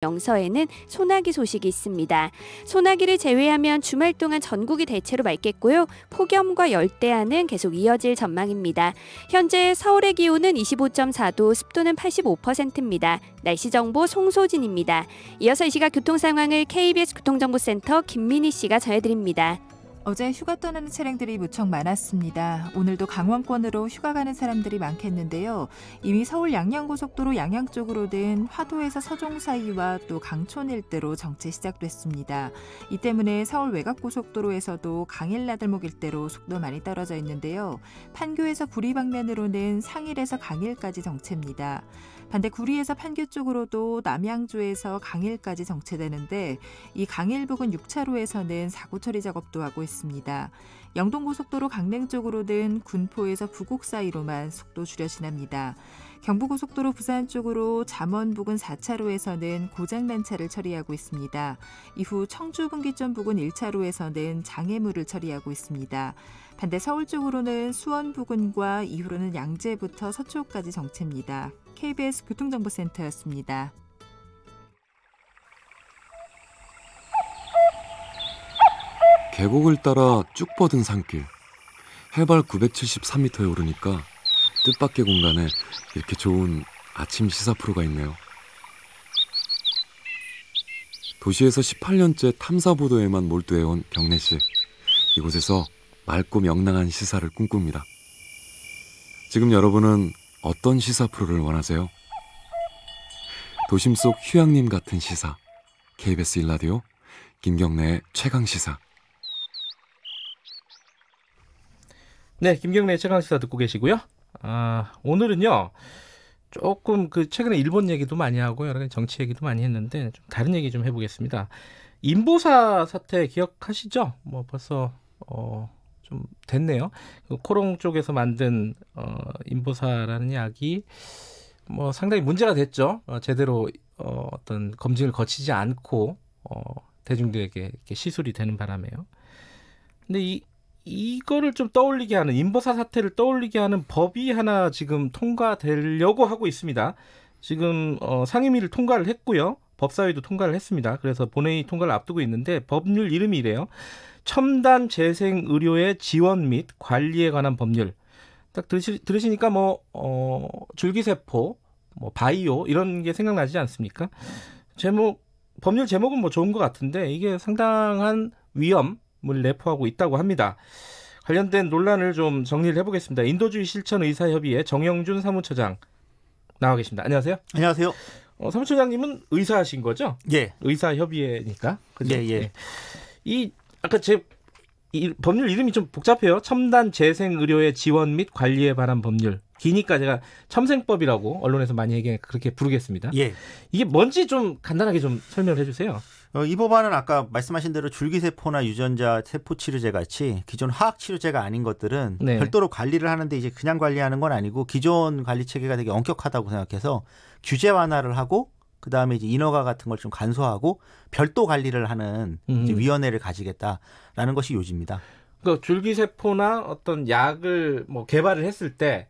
영서에는 소나기 소식이 있습니다. 소나기를 제외하면 주말 동안 전국이 대체로 맑겠고요. 폭염과 열대야는 계속 이어질 전망입니다. 현재 서울의 기온은 25.4도, 습도는 85%입니다. 날씨 정보 송소진입니다. 이어서 이 시각 교통 상황을 KBS 교통정보센터 김민희 씨가 전해드립니다. 어제 휴가 떠나는 차량들이 무척 많았습니다. 오늘도 강원권으로 휴가 가는 사람들이 많겠는데요. 이미 서울 양양고속도로 양양 쪽으로는 화도에서 서종 사이와 또 강촌 일대로 정체 시작됐습니다. 이 때문에 서울 외곽고속도로에서도 강일 나들목 일대로 속도 많이 떨어져 있는데요. 판교에서 구리 방면으로는 상일에서 강일까지 정체입니다. 반대 구리에서 판교 쪽으로도 남양주에서 강일까지 정체되는데 이 강일 부근 6차로에서는 사고 처리 작업도 하고 있습니다. 영동고속도로 강릉 쪽으로는 군포에서 부곡 사이로만 속도 줄여 지납니다. 경부고속도로 부산 쪽으로 잠원 부근 4차로에서는 고장난 차를 처리하고 있습니다. 이후 청주 분기점 부근 1차로에서는 장애물을 처리하고 있습니다. 반대 서울 쪽으로는 수원 부근과 이후로는 양재부터 서초까지 정체입니다. KBS 교통정보센터였습니다. 계곡을 따라 쭉 뻗은 산길, 해발 973m에 오르니까 뜻밖의 공간에 이렇게 좋은 아침 시사 프로가 있네요. 도시에서 18년째 탐사보도에만 몰두해온 경래씨, 이곳에서 맑고 명랑한 시사를 꿈꿉니다. 지금 여러분은 어떤 시사 프로를 원하세요? 도심 속 휴양림 같은 시사, KBS 1라디오 김경래의 최강시사. 네, 김경래의 최강시사 듣고 계시고요. 오늘은요, 조금 최근에 일본 얘기도 많이 하고 여러 가지 정치 얘기도 많이 했는데 좀 다른 얘기 좀 해보겠습니다. 인보사 사태 기억하시죠? 뭐 벌써 좀 됐네요. 코롱 쪽에서 만든 인보사라는 약이 뭐 상당히 문제가 됐죠. 제대로 어떤 검증을 거치지 않고 대중들에게 이렇게 시술이 되는 바람에요. 근데 이거를 좀 떠올리게 하는, 인보사 사태를 떠올리게 하는 법이 하나 지금 통과되려고 하고 있습니다. 지금 상임위를 통과를 했고요. 법사위도 통과를 했습니다. 그래서 본회의 통과를 앞두고 있는데 법률 이름이 이래요. 첨단 재생 의료의 지원 및 관리에 관한 법률. 딱 들으시니까 줄기세포, 바이오 이런 게 생각나지 않습니까? 법률 제목은 좋은 것 같은데 이게 상당한 위험을 내포하고 있다고 합니다. 관련된 논란을 좀 정리를 해보겠습니다. 인도주의 실천 의사협의회 정영준 사무처장 나와 계십니다. 안녕하세요. 안녕하세요. 사무처장님은 의사신 거죠? 예. 의사협의회니까. 그죠? 예. 아까 이 법률 이름이 좀 복잡해요. 첨단 재생 의료의 지원 및 관리에 관한 법률. 기니까 제가 첨생법이라고 언론에서 많이 그렇게 부르겠습니다. 예. 이게 뭔지 좀 간단하게 좀 설명을 해주세요. 이 법안은 아까 말씀하신 대로 줄기세포나 유전자 세포치료제 같이 기존 화학치료제가 아닌 것들은 별도로 관리를 하는데 이제 그냥 관리하는 건 아니고 기존 관리 체계가 되게 엄격하다고 생각해서 규제 완화를 하고 그다음에 이제 인허가 같은 걸 좀 간소화하고 별도 관리를 하는 이제 위원회를 가지겠다라는 것이 요지입니다. 그러니까 줄기세포나 어떤 약을 개발을 했을 때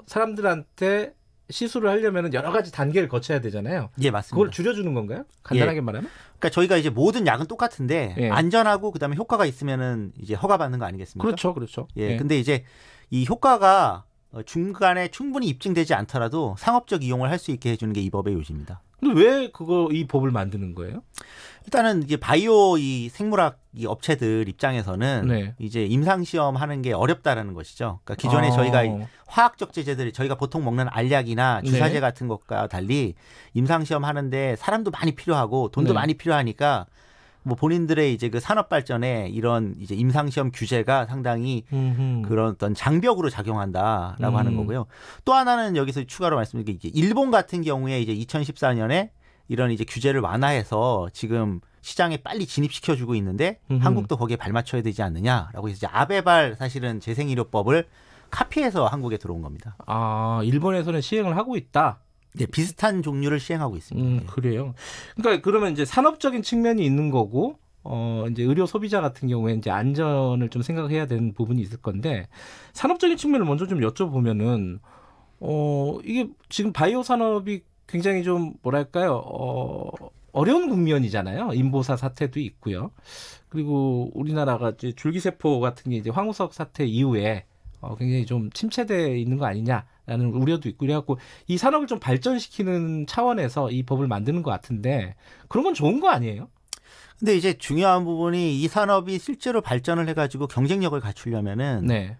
사람들한테 시술을 하려면 여러 가지 단계를 거쳐야 되잖아요. 예, 맞습니다. 그걸 줄여주는 건가요? 간단하게 말하면? 그러니까 저희가 이제 모든 약은 똑같은데 안전하고 그다음에 효과가 있으면은 이제 허가받는 거 아니겠습니까? 그렇죠. 예. 근데 이제 이 효과가 중간에 충분히 입증되지 않더라도 상업적 이용을 할 수 있게 해주는 게 이 법의 요지입니다. 근데 왜 이 법을 만드는 거예요? 일단은 이제 바이오 이 생물학 이 업체들 입장에서는 이제 임상 시험 하는 게 어렵다라는 것이죠. 그러니까 기존에 저희가 화학적 제제들이 저희가 보통 먹는 알약이나 주사제 같은 것과 달리 임상 시험 하는데 사람도 많이 필요하고 돈도 많이 필요하니까 본인들의 이제 그 산업 발전에 이런 이제 임상 시험 규제가 상당히 그런 어떤 장벽으로 작용한다라고 하는 거고요. 또 하나는 여기서 추가로 말씀드린 게 이제 일본 같은 경우에 이제 2014년에 이런 이제 규제를 완화해서 지금 시장에 빨리 진입시켜주고 있는데 한국도 거기에 발맞춰야 되지 않느냐라고 해서 이제 아베발 사실은 재생의료법을 카피해서 한국에 들어온 겁니다. 일본에서는 시행을 하고 있다. 네, 비슷한 종류를 시행하고 있습니다. 그래요. 그러니까 그러면 이제 산업적인 측면이 있는 거고, 이제 의료 소비자 같은 경우에 이제 안전을 좀 생각해야 되는 부분이 있을 건데, 산업적인 측면을 먼저 좀 여쭤보면은, 이게 지금 바이오 산업이 굉장히 좀 뭐랄까요? 어려운 국면이잖아요. 인보사 사태도 있고요. 그리고 우리나라가 이제 줄기세포 같은 게 이제 황우석 사태 이후에 굉장히 좀 침체되어 있는 거 아니냐라는 우려도 있고 그래갖고 이 산업을 좀 발전시키는 차원에서 이 법을 만드는 것 같은데 그런 건 좋은 거 아니에요? 근데 이제 중요한 부분이 이 산업이 실제로 발전을 해가지고 경쟁력을 갖추려면은 네.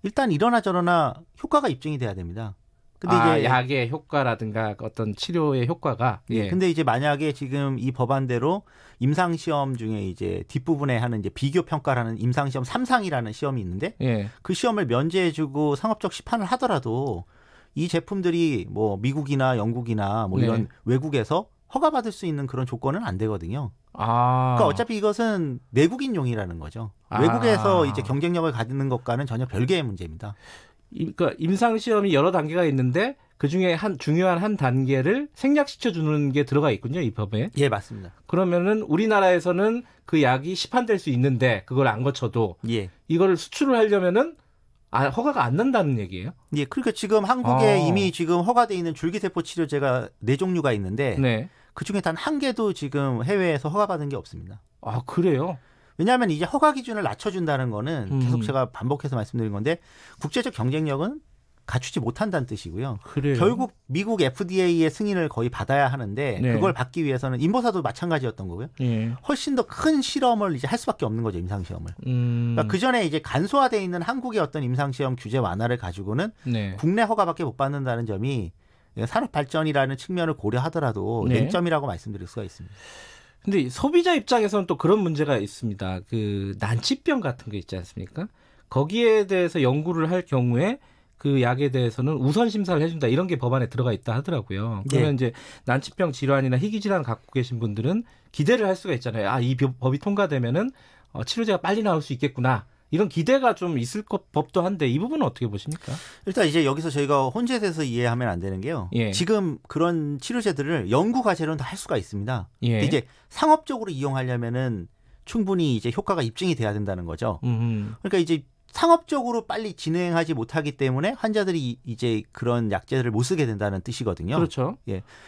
일단 이러나 저러나 효과가 입증이 돼야 됩니다. 근데 이제 약의 효과라든가 어떤 치료의 효과가 근데 이제 만약에 지금 이 법안대로 임상 시험 중에 이제 뒷부분에 하는 이제 비교 평가라는 임상 시험 3상이라는 시험이 있는데 그 시험을 면제해주고 상업적 시판을 하더라도 이 제품들이 뭐 미국이나 영국이나 뭐 이런 외국에서 허가받을 수 있는 그런 조건은 안 되거든요. 그러니까 어차피 이것은 내국인용이라는 거죠. 외국에서 이제 경쟁력을 갖는 것과는 전혀 별개의 문제입니다. 그러니까 임상 시험이 여러 단계가 있는데 그 중에 중요한 한 단계를 생략시켜 주는 게 들어가 있군요, 이 법에. 예, 맞습니다. 그러면은 우리나라에서는 그 약이 시판될 수 있는데 그걸 안 거쳐도 이거를 수출을 하려면은 허가가 안 난다는 얘기예요? 예, 그러니까 지금 한국에 이미 지금 허가돼 있는 줄기세포 치료제가 4종류가 있는데 그 중에 단 한 개도 지금 해외에서 허가받은 게 없습니다. 아, 그래요? 왜냐하면 이제 허가 기준을 낮춰준다는 거는 계속 제가 반복해서 말씀드린 건데 국제적 경쟁력은 갖추지 못한다는 뜻이고요. 그래요? 결국 미국 FDA의 승인을 거의 받아야 하는데 그걸 받기 위해서는 인보사도 마찬가지였던 거고요. 훨씬 더 큰 실험을 이제 할 수밖에 없는 거죠, 임상 시험을. 그러니까 그 전에 이제 간소화되어 있는 한국의 어떤 임상 시험 규제 완화를 가지고는 국내 허가밖에 못 받는다는 점이 산업 발전이라는 측면을 고려하더라도 맹점이라고 말씀드릴 수가 있습니다. 근데 소비자 입장에서는 또 그런 문제가 있습니다. 그 난치병 같은 거 있지 않습니까? 거기에 대해서 연구를 할 경우에 그 약에 대해서는 우선 심사를 해준다 이런 게 법안에 들어가 있다 하더라고요. 그러면 이제 난치병 질환이나 희귀 질환 갖고 계신 분들은 기대를 할 수가 있잖아요. 이 법이 통과되면은 치료제가 빨리 나올 수 있겠구나. 이런 기대가 좀 있을 법도 한데 이 부분은 어떻게 보십니까? 일단 이제 여기서 저희가 혼재돼서 이해하면 안 되는 게요. 지금 그런 치료제들을 연구 과제로는 다 할 수가 있습니다. 근데 이제 상업적으로 이용하려면은 충분히 이제 효과가 입증이 돼야 된다는 거죠. 그러니까 이제 상업적으로 빨리 진행하지 못하기 때문에 환자들이 이제 그런 약제들을 못 쓰게 된다는 뜻이거든요. 그렇죠.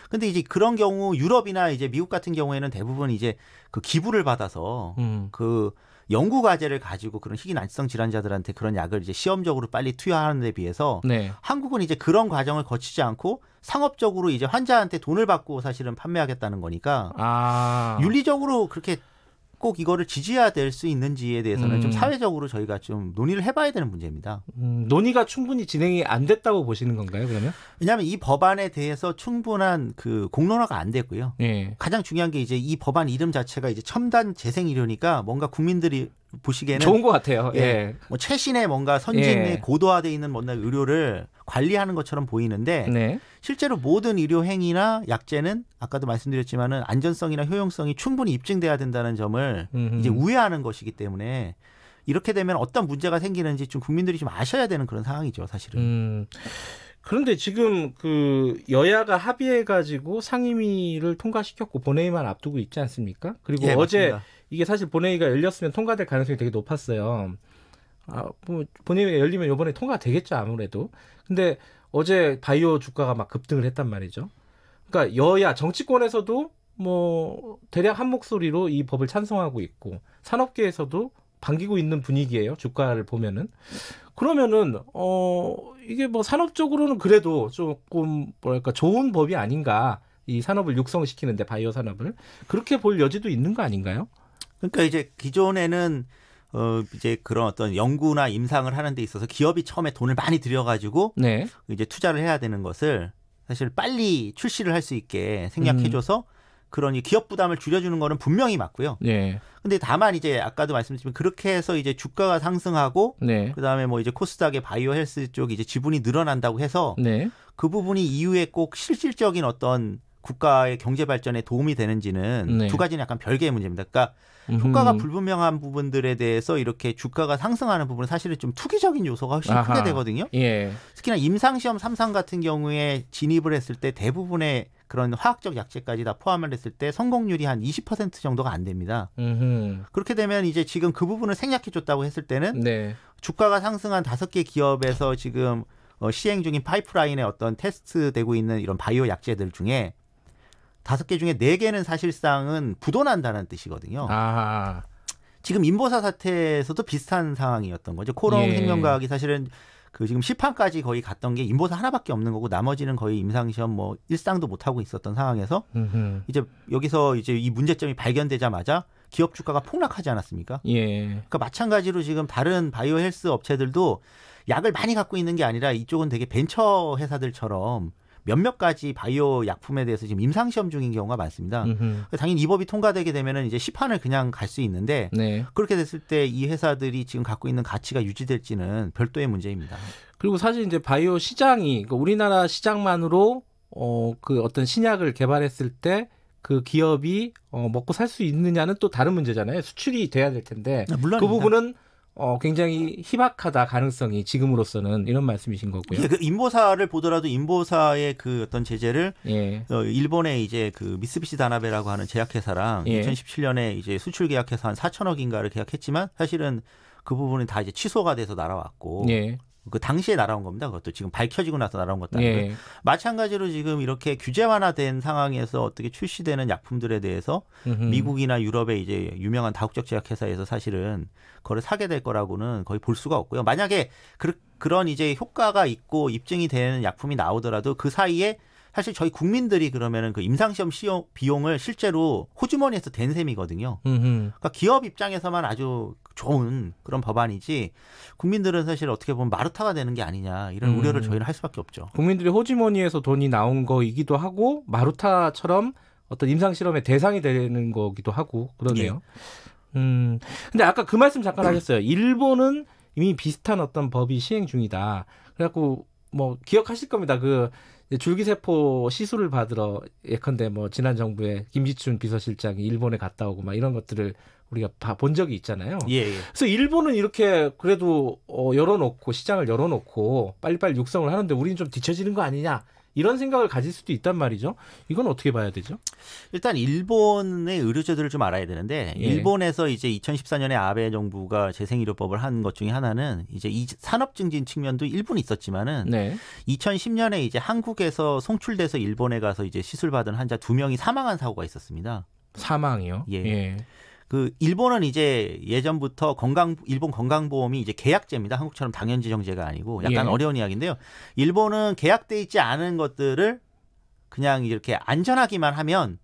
근데 이제 그런 경우 유럽이나 이제 미국 같은 경우에는 대부분 이제 그 기부를 받아서 그 연구 과제를 가지고 그런 희귀 난치성 질환자들한테 그런 약을 이제 시험적으로 빨리 투여하는 데 비해서 한국은 이제 그런 과정을 거치지 않고 상업적으로 이제 환자한테 돈을 받고 사실은 판매하겠다는 거니까 윤리적으로 그렇게 꼭 이거를 지지해야 될 수 있는지에 대해서는 좀 사회적으로 저희가 좀 논의를 해봐야 되는 문제입니다. 논의가 충분히 진행이 안 됐다고 보시는 건가요, 그러면? 왜냐하면 이 법안에 대해서 충분한 그 공론화가 안 됐고요. 가장 중요한 게 이제 이 법안 이름 자체가 이제 첨단 재생의료니까 뭔가 국민들이 보시기에는 좋은 것 같아요. 뭐 최신의 뭔가 선진의 고도화되어 있는 뭔가 의료를 관리하는 것처럼 보이는데 실제로 모든 의료 행위나 약제는 아까도 말씀드렸지만은 안전성이나 효용성이 충분히 입증돼야 된다는 점을 이제 우회하는 것이기 때문에 이렇게 되면 어떤 문제가 생기는지 좀 국민들이 좀 아셔야 되는 그런 상황이죠, 사실은. 그런데 지금 그 여야가 합의해가지고 상임위를 통과시켰고 본회의만 앞두고 있지 않습니까? 그리고 어제 맞습니다. 이게 사실 본회의가 열렸으면 통과될 가능성이 되게 높았어요. 뭐 본회의가 열리면 이번에 통과되겠죠, 아무래도. 근데 어제 바이오 주가가 막 급등을 했단 말이죠. 그러니까 여야 정치권에서도 뭐 대략 한 목소리로 이 법을 찬성하고 있고 산업계에서도 반기고 있는 분위기예요. 주가를 보면은. 그러면은 이게 뭐 산업적으로는 그래도 조금 뭐랄까 좋은 법이 아닌가. 이 산업을 육성시키는데 바이오 산업을 그렇게 볼 여지도 있는 거 아닌가요? 그러니까 이제 기존에는 이제 그런 어떤 연구나 임상을 하는 데 있어서 기업이 처음에 돈을 많이 들여가지고 이제 투자를 해야 되는 것을 사실 빨리 출시를 할 수 있게 생략해줘서 그런 기업 부담을 줄여주는 거는 분명히 맞고요. 근데 다만 이제 아까도 말씀드렸지만 그렇게 해서 이제 주가가 상승하고 그다음에 뭐 이제 코스닥의 바이오 헬스 쪽 이제 지분이 늘어난다고 해서 그 부분이 이후에 꼭 실질적인 어떤 국가의 경제 발전에 도움이 되는지는 두 가지는 약간 별개의 문제입니다. 그러니까 효과가 불분명한 부분들에 대해서 이렇게 주가가 상승하는 부분은 사실은 좀 투기적인 요소가 훨씬 크게 되거든요. 특히나 임상시험 3상 같은 경우에 진입을 했을 때 대부분의 그런 화학적 약제까지 다 포함을 했을 때 성공률이 한 20% 정도가 안 됩니다. 그렇게 되면 이제 지금 그 부분을 생략해 줬다고 했을 때는 주가가 상승한 5개 기업에서 지금 시행 중인 파이프라인에 어떤 테스트되고 있는 이런 바이오 약제들 중에 5개 중에 4개는 사실상은 부도난다는 뜻이거든요. 아. 지금 인보사 사태에서도 비슷한 상황이었던 거죠. 코롱 예. 생명과학이 사실은 그 지금 시판까지 거의 갔던 게 인보사 하나밖에 없는 거고 나머지는 거의 임상시험 뭐 일상도 못 하고 있었던 상황에서 이제 여기서 이제 이 문제점이 발견되자마자 기업 주가가 폭락하지 않았습니까? 예. 그러니까 마찬가지로 지금 다른 바이오 헬스 업체들도 약을 많이 갖고 있는 게 아니라 이쪽은 되게 벤처 회사들처럼 몇몇 가지 바이오 약품에 대해서 지금 임상시험 중인 경우가 많습니다. 당연히 이 법이 통과되게 되면은 이제 시판을 그냥 갈 수 있는데 네. 그렇게 됐을 때 이 회사들이 지금 갖고 있는 가치가 유지될지는 별도의 문제입니다. 그리고 사실 이제 바이오 시장이 그러니까 우리나라 시장만으로 그 어떤 신약을 개발했을 때 그 기업이 먹고 살 수 있느냐는 또 다른 문제잖아요. 수출이 돼야 될 텐데 물론입니다. 그 부분은 굉장히 희박하다 가능성이 지금으로서는 이런 말씀이신 거고요. 그 인보사를 보더라도 인보사의 그 어떤 제재를 예. 일본의 이제 그 미쓰비시 다나베라고 하는 제약회사랑 예. 2017년에 이제 수출 계약해서 한 4천억인가를 계약했지만 사실은 그 부분은 다 이제 취소가 돼서 날아왔고 예. 그 당시에 날아온 겁니다. 그것도 지금 밝혀지고 나서 날아온 것도 아니고 예. 마찬가지로 지금 이렇게 규제 완화된 상황에서 어떻게 출시되는 약품들에 대해서 미국이나 유럽의 이제 유명한 다국적 제약회사에서 사실은 그걸 사게 될 거라고는 거의 볼 수가 없고요. 만약에 그런 이제 효과가 있고 입증이 되는 약품이 나오더라도 그 사이에 사실 저희 국민들이 그러면은 그 임상시험 비용을 실제로 호주머니에서 댄 셈이거든요. 그러니까 기업 입장에서만 아주 좋은 그런 법안이지 국민들은 사실 어떻게 보면 마루타가 되는 게 아니냐 이런 우려를 저희는 할 수밖에 없죠. 국민들이 호주머니에서 돈이 나온 거이기도 하고 마루타처럼 어떤 임상실험의 대상이 되는 거기도 하고 그러네요. 예. 근데 아까 그 말씀 잠깐 하셨어요. 일본은 이미 비슷한 어떤 법이 시행 중이다. 그래갖고 뭐 기억하실 겁니다. 그 줄기세포 시술을 받으러 예컨대 뭐 지난 정부에 김지춘 비서실장이 일본에 갔다 오고 막 이런 것들을 우리가 본 적이 있잖아요. 예. 그래서 일본은 이렇게 그래도 열어놓고 시장을 열어놓고 빨리빨리 육성을 하는데 우리는 좀 뒤처지는 거 아니냐 이런 생각을 가질 수도 있단 말이죠. 이건 어떻게 봐야 되죠? 일단 일본의 의료제도를 좀 알아야 되는데 예. 일본에서 이제 2014년에 아베 정부가 재생의료법을 한 것 중에 하나는 이제 이 산업 증진 측면도 일본이 있었지만은 네. 2010년에 이제 한국에서 송출돼서 일본에 가서 이제 시술 받은 환자 2명이 사망한 사고가 있었습니다. 사망이요? 예. 예. 그 일본은 이제 예전부터 일본 건강보험이 이제 계약제입니다. 한국처럼 당연지정제가 아니고 약간 예. 어려운 이야기인데요. 일본은 계약돼 있지 않은 것들을 그냥 이렇게 안전하기만 하면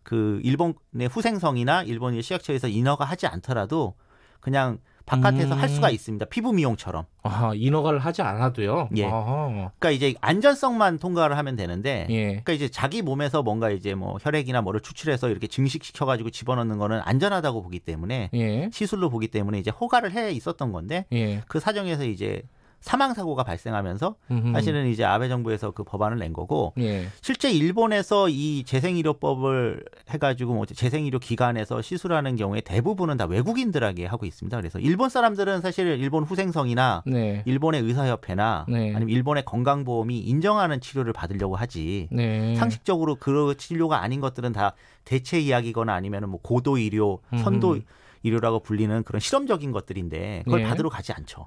그 일본의 후생성이나 일본의 식약처에서 인허가 하지 않더라도 그냥 바깥에서 할 수가 있습니다. 피부 미용처럼. 아, 인허가를 하지 않아도요? 예. 아하. 그러니까 이제 안전성만 통과를 하면 되는데, 예. 그러니까 이제 자기 몸에서 뭔가 이제 뭐 혈액이나 뭐를 추출해서 이렇게 증식시켜가지고 집어넣는 거는 안전하다고 보기 때문에 예. 시술로 보기 때문에 이제 허가를 해 있었던 건데 예. 그 사정에서 이제 사망 사고가 발생하면서 사실은 이제 아베 정부에서 그 법안을 낸 거고 예. 실제 일본에서 이 재생의료법을 해가지고 뭐 재생의료 기관에서 시술하는 경우에 대부분은 다 외국인들에게 하고 있습니다. 그래서 일본 사람들은 사실 일본 후생성이나 네. 일본의 의사협회나 네. 아니면 일본의 건강보험이 인정하는 치료를 받으려고 하지 네. 상식적으로 그 치료가 아닌 것들은 다 대체 이야기거나 아니면 뭐 고도 의료, 선도 의료라고 불리는 그런 실험적인 것들인데 그걸 네. 받으러 가지 않죠.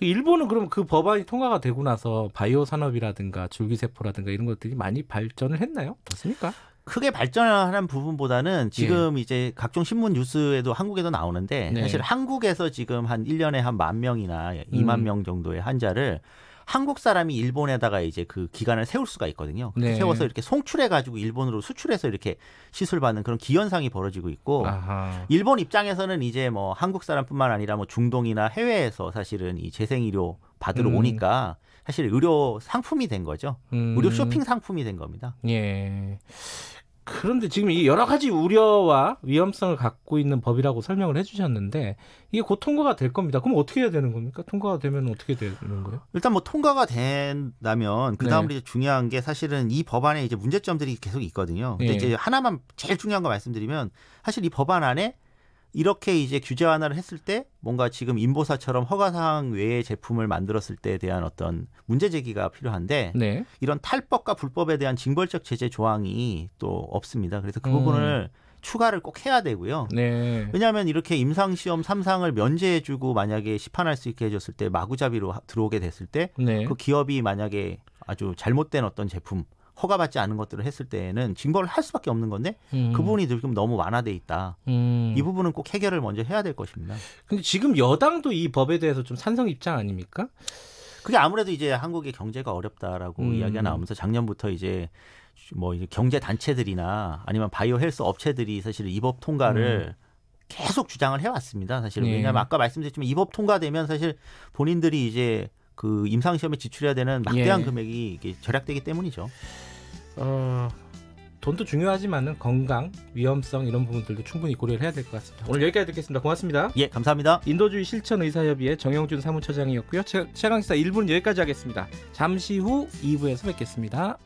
일본은 그럼 그 법안이 통과가 되고 나서 바이오 산업이라든가 줄기세포라든가 이런 것들이 많이 발전을 했나요? 어떻습니까? 크게 발전하는 부분보다는 지금 이제 각종 신문 뉴스에도 한국에도 나오는데 네. 사실 한국에서 지금 한 1년에 한 10,000명이나 20,000명 정도의 환자를 한국 사람이 일본에다가 이제 그 기관을 세울 수가 있거든요. 네. 세워서 이렇게 송출해가지고 일본으로 수출해서 이렇게 시술받는 그런 기현상이 벌어지고 있고 아하. 일본 입장에서는 이제 뭐 한국 사람뿐만 아니라 뭐 중동이나 해외에서 사실은 이 재생의료 받으러 오니까 사실 의료 상품이 된 거죠. 의료 쇼핑 상품이 된 겁니다. 예. 그런데 지금 이 여러 가지 우려와 위험성을 갖고 있는 법이라고 설명을 해주셨는데 이게 곧 통과가 될 겁니다. 그럼 어떻게 해야 되는 겁니까? 통과가 되면 어떻게 되는 거예요? 일단 뭐 통과가 된다면 그 다음으로 네. 이제 중요한 게 사실은 이 법안에 이제 문제점들이 계속 있거든요. 근데 예. 이제 하나만 제일 중요한 거 말씀드리면 사실 이 법안 안에 이렇게 이제 규제 완화를 했을 때 뭔가 지금 인보사처럼 허가사항 외의 제품을 만들었을 때에 대한 어떤 문제 제기가 필요한데 네. 이런 탈법과 불법에 대한 징벌적 제재 조항이 또 없습니다. 그래서 그 부분을 추가를 꼭 해야 되고요. 네. 왜냐하면 이렇게 임상시험 3상을 면제해주고 만약에 시판할 수 있게 해줬을 때 마구잡이로 들어오게 됐을 때 그 기업이 만약에 아주 잘못된 어떤 제품 허가받지 않은 것들을 했을 때에는 징벌을 할 수밖에 없는 건데 그 부분이 지금 너무 완화돼 있다. 이 부분은 꼭 해결을 먼저 해야 될 것입니다. 근데 지금 여당도 이 법에 대해서 좀 찬성 입장 아닙니까? 그게 아무래도 이제 한국의 경제가 어렵다라고 이야기가 나오면서 작년부터 이제 뭐 이제 경제 단체들이나 아니면 바이오 헬스 업체들이 사실 이 법 통과를 계속 주장을 해왔습니다. 사실 왜냐하면 아까 말씀드렸지만 이 법 통과되면 사실 본인들이 이제 그 임상시험에 지출해야 되는 막대한 금액이 이게 절약되기 때문이죠. 돈도 중요하지만은 건강, 위험성 이런 부분들도 충분히 고려를 해야 될 것 같습니다. 오늘 여기까지 듣겠습니다. 고맙습니다. 예, 감사합니다. 인도주의 실천의사협의회 정영준 사무처장이었고요. 최강시사 1부는 여기까지 하겠습니다. 잠시 후 2부에서 뵙겠습니다.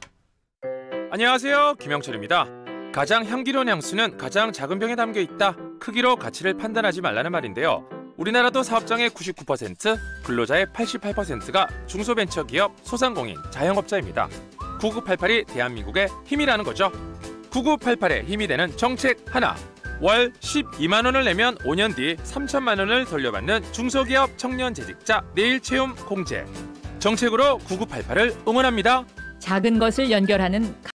안녕하세요, 김영철입니다. 가장 향기로운 향수는 가장 작은 병에 담겨 있다. 크기로 가치를 판단하지 말라는 말인데요. 우리나라도 사업장의 99%, 근로자의 88%가 중소벤처기업, 소상공인, 자영업자입니다. 9988이 대한민국의 힘이라는 거죠. 9988에 힘이 되는 정책 하나. 월 12만 원을 내면 5년 뒤 3천만 원을 돌려받는 중소기업 청년 재직자 내일 채움 공제. 정책으로 9988을 응원합니다. 작은 것을 연결하는